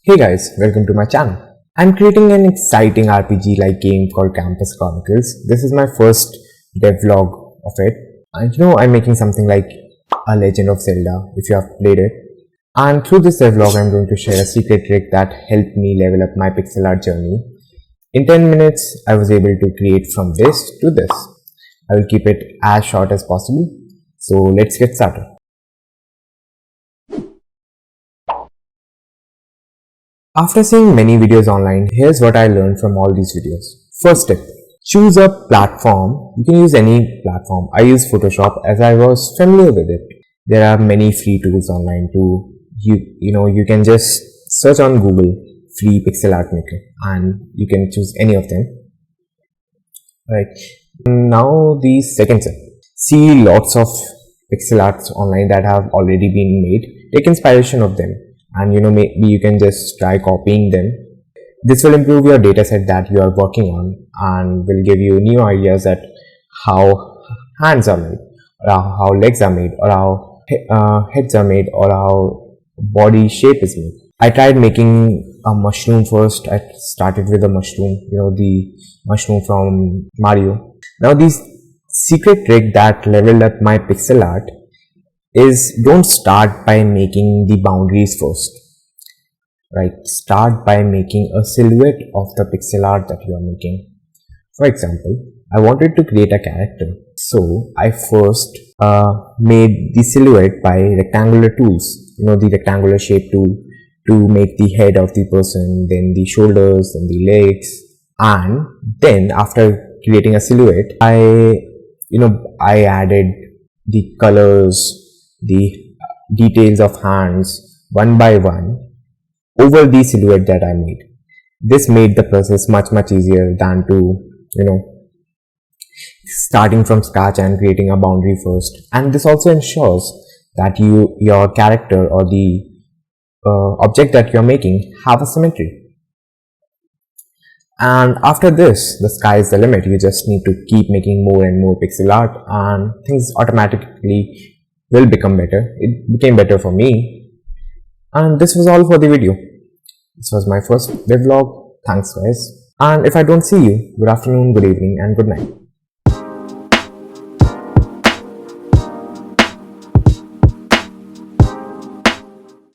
Hey guys, welcome to my channel. I'm creating an exciting RPG-like game called Campus Chronicles. This is my first devlog of it. And I'm making something like a Legend of Zelda, if you have played it. And through this devlog, I'm going to share a secret trick that helped me level up my pixel art journey. In 10 minutes, I was able to create from this to this. I will keep it as short as possible. So let's get started. After seeing many videos online, here's what I learned from all these videos. First tip, choose a platform. You can use any platform. I use Photoshop as I was familiar with it. There are many free tools online too. You can just search on Google free pixel art maker and you can choose any of them. Right. Now the second tip. See lots of pixel arts online that have already been made. Take inspiration of them. And maybe you can just try copying them. This will improve your dataset that you are working on and will give you new ideas at how hands are made, or how legs are made, or how heads are made, or how body shape is made. I tried making a mushroom first. I started with a mushroom, the mushroom from Mario. Now this secret trick that leveled up my pixel art is don't start by making the boundaries first, right? Start by making a silhouette of the pixel art that you are making. For example, I wanted to create a character, so I first made the silhouette by rectangular tools, the rectangular shape tool to make the head of the person, then the shoulders, then the legs, and then after creating a silhouette, I added the colors, the details of hands one by one over the silhouette that I made. This made the process much easier than to starting from scratch and creating a boundary first. And this also ensures that your character or the object that you're making have a symmetry. And after this, the sky is the limit. You just need to keep making more and more pixel art and things automatically will become better. It became better for me. And this was all for the video. This was my first devlog. Thanks guys. And if I don't see you, good afternoon, good evening and good night.